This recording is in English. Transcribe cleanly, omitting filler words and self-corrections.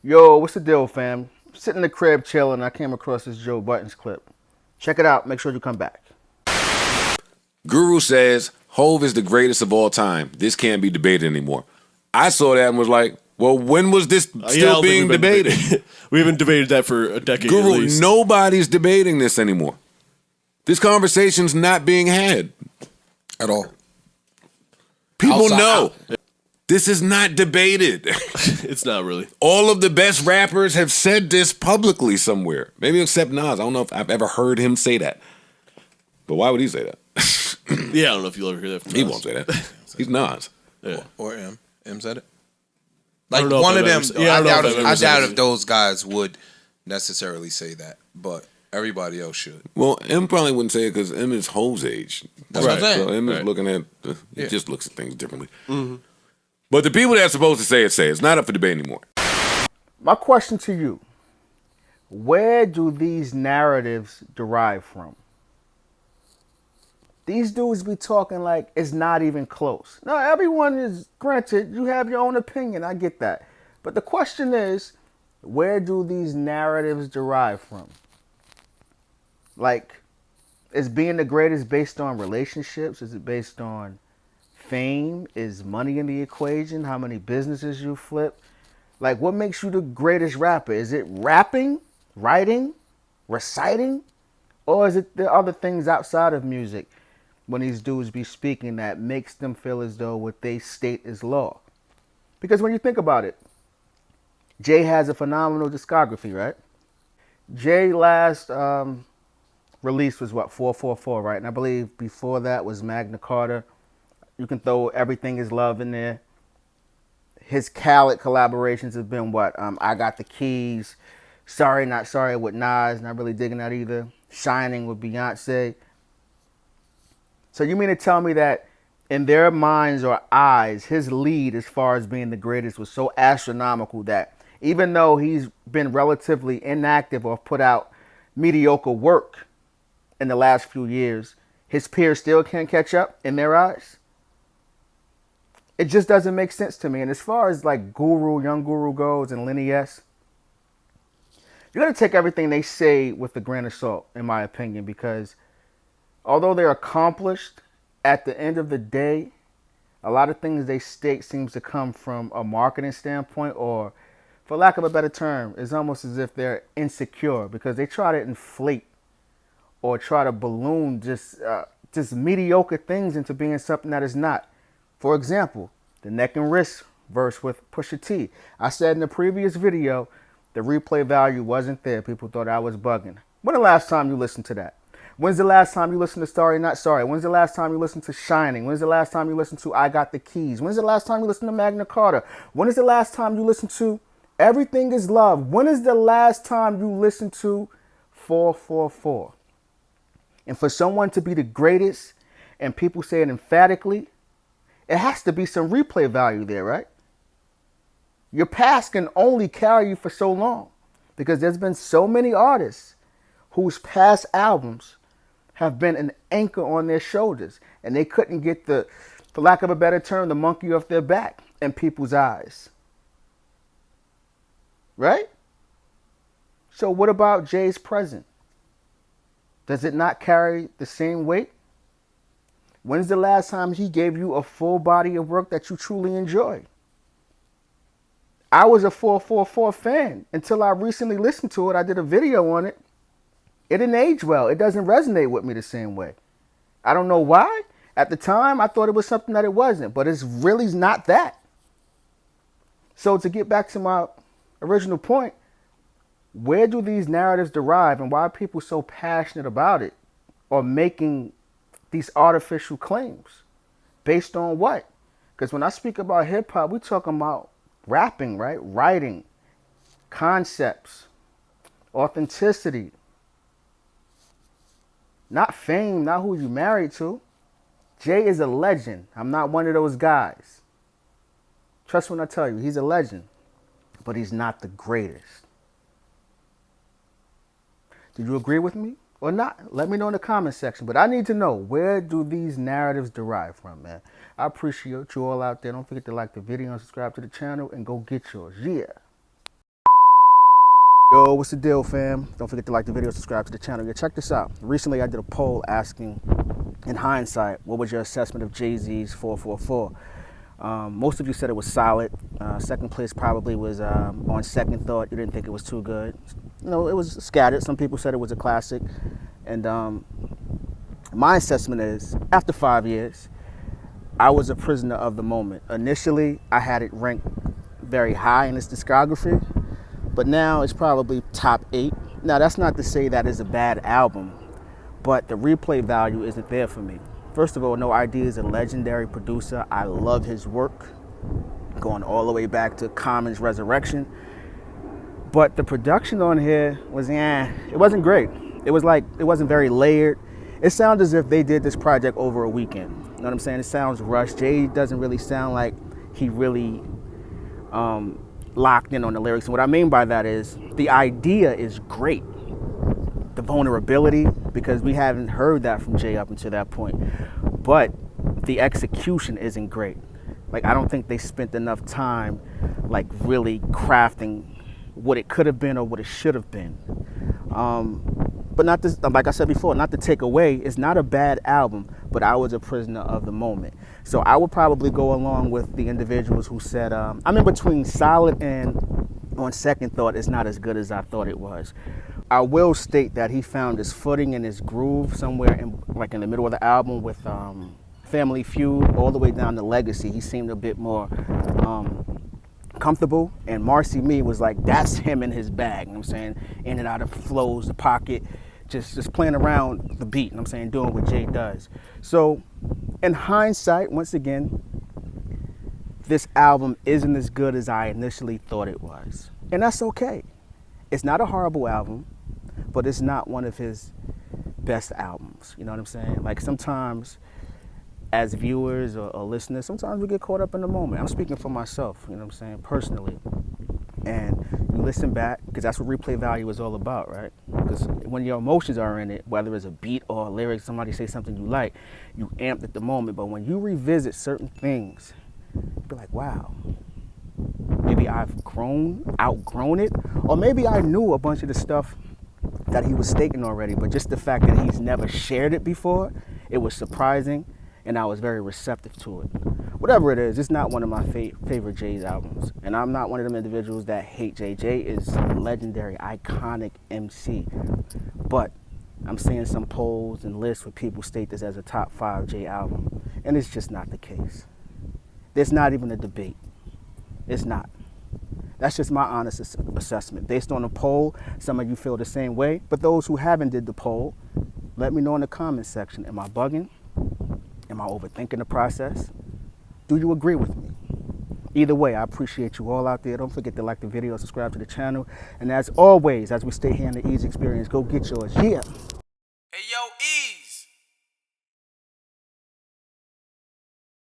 Yo, what's the deal, fam? Sitting in the crib chilling, I came across this Joe Budden's clip. Check it out. Make sure you come back. Guru says Hove is the greatest of all time. This can't be debated anymore. I saw that and was like, well, when was this still being debated? We haven't debated that for a decade at Guru, least. nobody's debating this anymore. This conversation's not being had. At all. People Outside know. out. This is not debated. It's not really. All of the best rappers have said this publicly somewhere. Maybe except Nas. I don't know if I've ever heard him say that. But why would he say that? Yeah, I don't know if you'll ever hear that from He Nas. won't say that. He's Nas. Yeah. Or M. M said it. I Like don't know one if of I've them. ever- yeah, I don't know if I've ever I said doubt it. if those guys would necessarily say that, but everybody else should. Well, M probably wouldn't say it because M is Hove's age. That's what I'm saying. So M is Right. looking at, he Yeah. just looks at things differently. But the people that are supposed to say it say it. It's not up for debate anymore. My question to you, where do these narratives derive from? These dudes be talking like it's not even close. Now, everyone is, granted, you have your own opinion. I get that. But the question is, where do these narratives derive from? Like, is being the greatest based on relationships? Is it based on fame? Is money in the equation? How many businesses you flip? Like, what makes you the greatest rapper? Is it rapping, writing, reciting? Or is it the other things outside of music when these dudes be speaking that makes them feel as though what they state is law? Because when you think about it, Jay has a phenomenal discography, right? Jay last release was what, 444, right? And I believe before that was Magna Carta. You can throw Everything Is Love in there. His Khaled collaborations have been what? I Got the Keys, Sorry Not Sorry with Nas, not really digging that either. Shining with Beyonce. So you mean to tell me that in their minds or eyes, his lead as far as being the greatest was so astronomical that even though he's been relatively inactive or put out mediocre work in the last few years, his peers still can't catch up in their eyes? It just doesn't make sense to me. And as far as like Guru, Young Guru goes and Lenny S, you got to take everything they say with a grain of salt, in my opinion, because although they're accomplished, at the end of the day, a lot of things they state seems to come from a marketing standpoint, or for lack of a better term, it's almost as if they're insecure because they try to inflate or try to balloon just mediocre things into being something that is not. For example, the neck and wrist verse with Pusha T. I said in the previous video, the replay value wasn't there. People thought I was bugging. When the last time you listened to that? When's the last time you listened to Sorry Not Sorry? When's the last time you listened to Shining? When's the last time you listened to I Got the Keys? When's the last time you listened to Magna Carta? When is the last time you listened to Everything Is Love? When is the last time you listened to 444? And for someone to be the greatest, and people say it emphatically, it has to be some replay value there, right? Your past can only carry you for so long because there's been so many artists whose past albums have been an anchor on their shoulders, and they couldn't get the, for lack of a better term, the monkey off their back in people's eyes. Right? So what about Jay's present? Does it not carry the same weight? When's the last time he gave you a full body of work that you truly enjoyed? I was a 444 fan until I recently listened to it. I did a video on it. It didn't age well. It doesn't resonate with me the same way. I don't know why. At the time, I thought it was something that it wasn't, but it's really not that. So to get back to my original point, where do these narratives derive and why are people so passionate about it or making these artificial claims? Based on what? Because when I speak about hip hop, we're talking about rapping, right? Writing, concepts, authenticity. Not fame, not who you married to. Jay is a legend. I'm not one of those guys. Trust when I tell you, he's a legend. But he's not the greatest. Do you agree with me or not? Let me know in the comment section. But I need to know, where do these narratives derive from, man? I appreciate you all out there. Don't forget to like the video and subscribe to the channel and go get yours. Yeah. Yo, what's the deal, fam? Don't forget to like the video, subscribe to the channel. Yeah, check this out. Recently, I did a poll asking, in hindsight, what was your assessment of Jay-Z's 444? Most of you said it was solid. Second place probably was on second thought. You didn't think it was too good. You know, it was scattered. Some people said it was a classic. And my assessment is, after 5 years, I was a prisoner of the moment. Initially, I had it ranked very high in its discography, but now it's probably top 8. Now, that's not to say that it's a bad album, but the replay value isn't there for me. First of all, No ID is a legendary producer. I love his work, going all the way back to Common's Resurrection. But the production on here was, it wasn't great. It wasn't very layered. It sounds as if they did this project over a weekend. You know what I'm saying? It sounds rushed. Jay doesn't really sound like he really locked in on the lyrics. And what I mean by that is the idea is great. The vulnerability, because we haven't heard that from Jay up until that point. But the execution isn't great. Like, I don't think they spent enough time like really crafting what it could have been or what it should have been. But not this, like I said before, not to take away, it's not a bad album, but I was a prisoner of the moment. So I would probably go along with the individuals who said, I'm in between solid and on second thought, it's not as good as I thought it was. I will state that he found his footing and his groove somewhere in the middle of the album with Family Feud all the way down to Legacy. He seemed a bit more comfortable, and Marcy Me was like, that's him in his bag, you know what I'm saying? In and out of flows, the pocket, just playing around the beat, you know what I'm saying? Doing what Jay does. So in hindsight, once again, this album isn't as good as I initially thought it was. And that's okay. It's not a horrible album, but it's not one of his best albums, you know what I'm saying? Like, sometimes as viewers or listeners, sometimes we get caught up in the moment. I'm speaking for myself, you know what I'm saying, personally. And you listen back, because that's what replay value is all about, right? Because when your emotions are in it, whether it's a beat or a lyric, somebody say something you like, you amped at the moment. But when you revisit certain things, you be like, wow, maybe I've outgrown it, or maybe I knew a bunch of the stuff that he was stating already, but just the fact that he's never shared it before, it was surprising. And I was very receptive to it. Whatever it is, it's not one of my favorite Jay's albums. And I'm not one of them individuals that hate Jay. Jay is a legendary, iconic MC. But I'm seeing some polls and lists where people state this as a top 5 Jay album. And it's just not the case. There's not even a debate. It's not. That's just my honest assessment. Based on the poll, some of you feel the same way. But those who haven't did the poll, let me know in the comments section. Am I bugging? Am I overthinking the process? Do you agree with me? Either way, I appreciate you all out there. Don't forget to like the video, subscribe to the channel. And as always, as we stay here in the Eeze Experience, go get yours. Yeah.